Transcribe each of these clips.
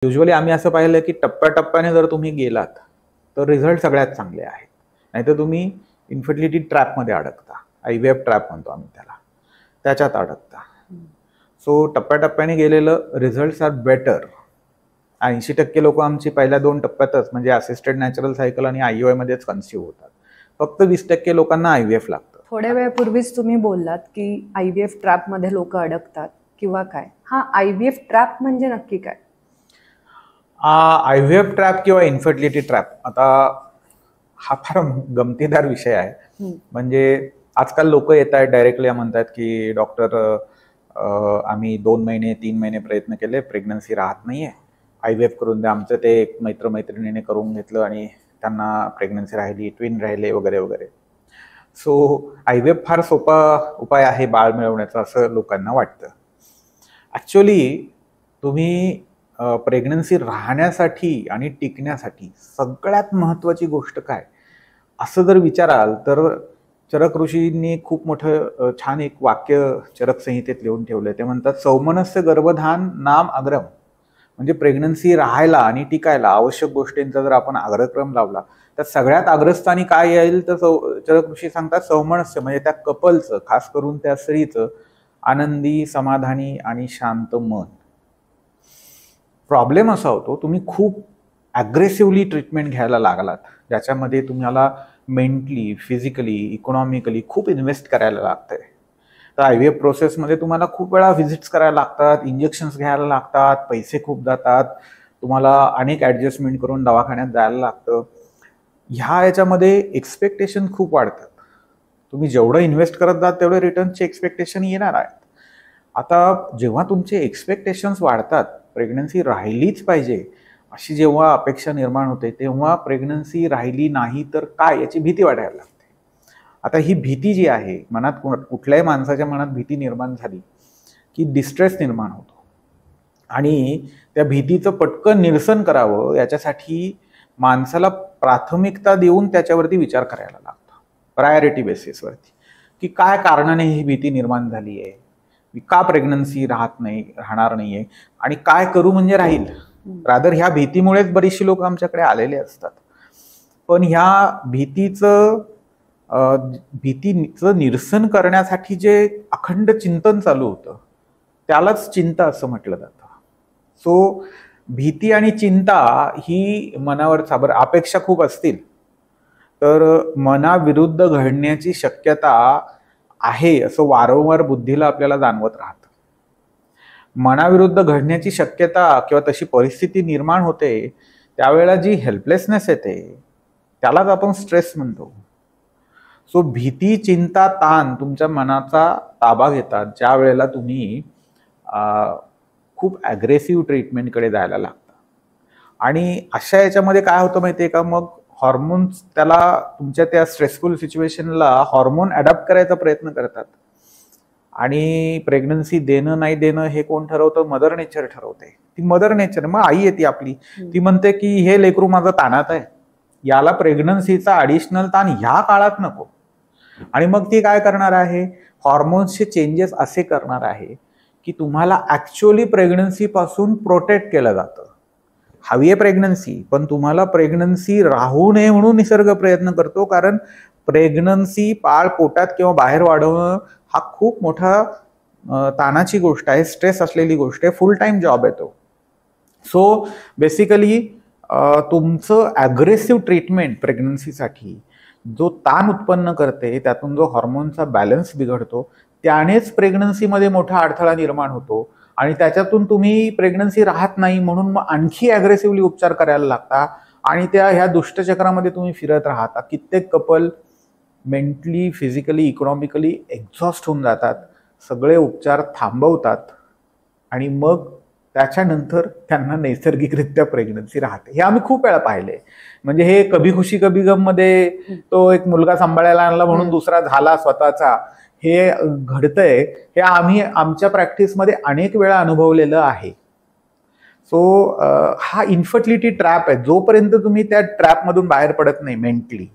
Usually आम्ही असं पाहिलं की टप्प्याटप्प्याने जर तुम्ही गेलात तर रिझल्ट सगळ्यात चांगले आहेत. नाहीतर तुम्ही इन्फर्टिलिटी ट्रॅपमध्ये अडकता. IVF ट्रॅप म्हणतो आम्ही त्याला, त्याच्यात अडकता. सो टप्प्याटप्प्याने गेलेलं रिझल्ट्स आर बेटर. 80% लोक आमची पहिल्या 2 टप्प्यातच म्हणजे असिस्टेड नॅचरल सायकल आणि IUI मध्येच कन्सिव्ह होतात. फक्त 20% लोकांना IVF लागतं. थोड्या वेळापूर्वीच तुम्ही बोललात की IVF ट्रॅपमध्ये लोक अडकतात किंवा काय. हा IVF ट्रॅप म्हणजे नक्की काय? IVF ट्रॅप किंवा इन्फर्टिलिटी ट्रॅप, आता हा फार गमतीदार विषय आहे. म्हणजे आजकाल लोक येत आहेत डायरेक्टली म्हणतात की डॉक्टर आम्ही 2 महिने 3 महिने प्रयत्न केले, प्रेग्नन्सी राहत नाहीये, IVF करून द्या. आमचं ते एक मैत्रिणीने करून घेतलं आणि त्यांना प्रेग्नन्सी राहिली, ट्विन राहिले वगैरे वगैरे. सो IVF फार सोपा उपाय आहे बाळ मिळवण्याचा असं लोकांना वाटतं. ॲक्च्युअली तुम्ही प्रेग्नन्सी राहण्यासाठी आणि टिकण्यासाठी सगळ्यात महत्त्वाची गोष्ट काय असं जर विचाराल तर चरक ऋषींनी खूप मोठं छान एक वाक्य चरक संहितेत लिहून ठेवलंय. ते म्हणतात, सौमनस्य गर्भधान नाम अग्रम. म्हणजे प्रेग्नन्सी राहायला आणि टिकायला आवश्यक गोष्टींचा जर आपण अग्रक्रम लावला तर सगळ्यात अग्रस्थानी काय येईल तर चरक ऋषी सांगतात सौमनस्य, म्हणजे त्या कपलचं, खास करून त्या स्त्रीचं आनंदी, समाधानी आणि शांत मन. प्रॉब्लेम असा होतो तुम्ही खूप ॲग्रेसिव्हली ट्रीटमेंट घ्यायला लागलात, ज्याच्यामध्ये तुम्हाला मेंटली, फिजिकली, इकॉनॉमिकली खूप इन्व्हेस्ट करायला लागतंय. तर IVF प्रोसेसमध्ये तुम्हाला खूप वेळा व्हिजिट्स करायला लागतात, इंजेक्शन्स घ्यायला लागतात, पैसे खूप जातात, तुम्हाला अनेक ॲडजस्टमेंट करून दवाखान्यात जायला लागतं. याच्यामध्ये एक्सपेक्टेशन खूप वाढतात. तुम्ही जेवढं इन्व्हेस्ट करत जात तेवढे रिटर्नचे एक्सपेक्टेशन येणार आहेत. आता जेव्हा तुमचे एक्सपेक्टेशन्स वाढतात, प्रेग्नन्सी राहिलीच पाहिजे अशी जेव्हा अपेक्षा निर्माण होते, तेव्हा प्रेग्नन्सी राहिली नाही तर काय याची भीती वाटायला लागते. आता ही भीती जी आहे मनात, कुठल्याही माणसाच्या मनात भीती निर्माण झाली की डिस्ट्रेस निर्माण होतो आणि त्या भीतीचं पटकन निरसन करावं याच्यासाठी माणसाला प्राथमिकता देऊन त्याच्यावरती विचार करायला लागतो, प्रायोरिटी बेसिसवरती, की काय कारणाने ही भीती निर्माण झाली आहे, का प्रेग्नन्सी राहणार नाहीये आणि काय करू म्हणजे राहील. रादर ह्या भीतीमुळेच बरीचशी लोक आमच्याकडे आलेले असतात. पण ह्या भीतीचं निरसन करण्यासाठी जे अखंड चिंतन चालू होतं त्यालाच चिंता असं म्हटलं जातं. सो भीती आणि चिंता ही मनावर अपेक्षा खूप असतील तर मनाविरुद्ध घडण्याची शक्यता आहे असं वारंवार बुद्धीला आपल्याला जाणवत राहतं. मनाविरुद्ध घडण्याची शक्यता किंवा तशी परिस्थिती निर्माण होते त्यावेळेला जी हेल्पलेसनेस येते त्यालाच आपण स्ट्रेस म्हणतो. सो भीती, चिंता, ताण तुमच्या मनाचा ताबा घेतात ज्या वेळेला तुम्ही खूप ॲग्रेसिव्ह ट्रीटमेंटकडे जायला लागता. आणि अशा याच्यामध्ये काय होतं माहिती आहे का, मग हॉर्मोन्स त्याला तुमच्या त्या स्ट्रेसफुल सिच्युएशनला हॉर्मोन अडॅप्ट करायचा प्रयत्न करतात. आणि प्रेग्नन्सी देणं नाही देणं हे कोण ठरवतं? मदर नेचर ठरवते. ती मदर नेचर, मग आई येते आपली, ती म्हणते की हे लेकरू माझं ताणात आहे, याला प्रेग्नन्सीचा ॲडिशनल ताण ह्या काळात नको. आणि मग ती काय करणार आहे, हॉर्मोन्सचे चेंजेस असे करणार आहे की तुम्हाला ॲक्च्युअली प्रेग्नन्सीपासून प्रोटेक्ट केलं जातं. हवी आहे प्रेग्नन्सी, पण तुम्हाला प्रेग्नन्सी राहू नये म्हणून निसर्ग प्रयत्न करतो. कारण प्रेग्नन्सी बाळ पोटात किंवा बाहेर वाढवणं हा खूप मोठा ताणाची गोष्ट आहे, स्ट्रेस असलेली गोष्ट आहे, फुल टाईम जॉब आहे तो. सो बेसिकली तुमचं ॲग्रेसिव्ह ट्रीटमेंट प्रेग्नन्सीसाठी जो ताण उत्पन्न करते, त्यातून जो हॉर्मोनचा बॅलन्स बिघडतो, त्यानेच प्रेग्नन्सीमध्ये मोठा अडथळा निर्माण होतो आणि त्याच्यातून तुम्ही प्रेग्नन्सी राहत नाही म्हणून मग आणखी ॲग्रेसिव्हली उपचार करायला लागता आणि ह्या दुष्टचक्रामध्ये तुम्ही फिरत राहता. कित्येक couple mentally, physically, economically exhaust होऊन जातात, सगळे उपचार थांबवतात आणि मग त्याच्यानंतर त्यांना नैसर्गिकरित्या प्रेग्नन्सी राहते. हे आम्ही खूप वेळा पाहिले. म्हणजे हे कभी खुशी कभी गम मध्ये तो एक मुलगा सांभाळायला आणला म्हणून दुसरा झाला स्वतःचा, हे घडतंय, हे आम्ही आमच्या प्रॅक्टिसमध्ये अनेक वेळा अनुभवलेलं आहे. सो हा इन्फर्टिलिटी ट्रॅप आहे. जोपर्यंत तुम्ही त्या ट्रॅपमधून बाहेर पडत नाही, मेंटली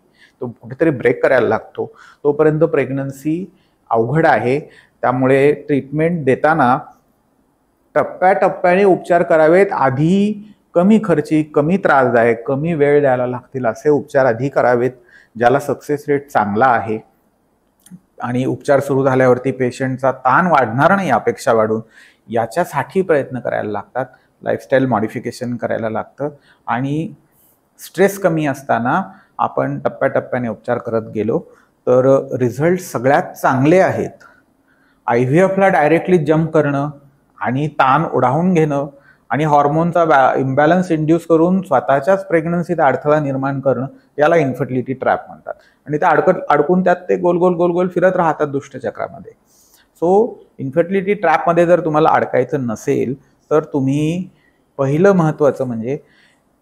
तो कुठेतरी ब्रेक करायला लागतो, तोपर्यंत प्रेग्नन्सी अवघड आहे. त्यामुळे ट्रीटमेंट देताना टप्प्याटप्प्याने उपचार करावेत. आधी कमी खर्ची, कमी त्रासदायक, कमी वेळ द्यायला लागतील असे उपचार आधी करावेत, ज्याला सक्सेस रेट चांगला आहे आणि उपचार सुरू झाल्यावरती पेशंटचा ताण वाढणार नाही अपेक्षा वाढून, याच्यासाठी प्रयत्न करायला लागतात. लाईफस्टाईल मॉडिफिकेशन करायला लागतं आणि स्ट्रेस कमी असताना आपण टप्प्याटप्प्याने उपचार करत गेलो तर रिझल्ट सगळ्यात चांगले आहेत. IVFला डायरेक्टली जम्प करणं आणि ताण ओढावून घेणं आणि हॉर्मोनचा इम्बॅलन्स इंड्यूस करून स्वतःच्याच प्रेग्नन्सीत अडथळा निर्माण करणं, याला इन्फर्टिलिटी ट्रॅप म्हणतात. आणि ते अडकून त्यात ते गोल गोल गोल गोल फिरत राहतात दुष्टचक्रामध्ये. सो इन्फर्टिलिटी ट्रॅपमध्ये जर तुम्हाला अडकायचं नसेल तर तुम्ही पहिलं महत्त्वाचं म्हणजे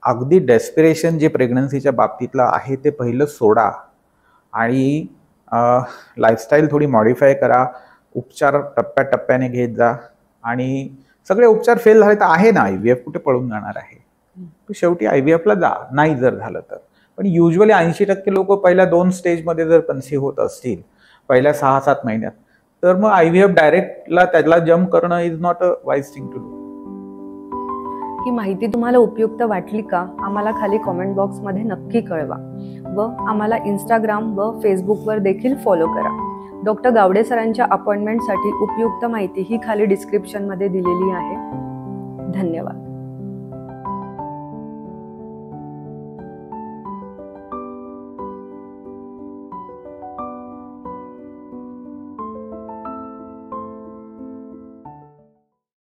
अगदी डेस्पिरेशन जे प्रेग्नन्सीच्या बाबतीतलं आहे ते पहिलं सोडा आणि लाईफस्टाईल थोडी मॉडिफाय करा, उपचार टप्प्याटप्प्याने घेत जा आणि सगळे उपचार फेल झाले तर आहे ना IVF, कुठे पळून जाणार आहे. शेवटी IVFला जा, नाही जर झालं तर. पण युजली 80% लोक पहिल्या 2 स्टेजमध्ये जर कन्सीव्ह होत असतील पहिल्या 6-7 महिन्यात, तर मग IVF डायरेक्टला त्याला जम्प करणं is not a wise thing to do. ही माहिती तुम्हाला उपयुक्त वाटली का? आम्हाला खाली कॉमेंट बॉक्समध्ये नक्की कळवा व आम्हाला इंस्टाग्राम व फेसबुकवर देखील फॉलो करा. डॉक्टर गावडे सरांच्या अपॉइंटमेंटसाठी उपयुक्त माहिती ही खाली डिस्क्रिप्शनमध्ये दिलेली आहे. धन्यवाद.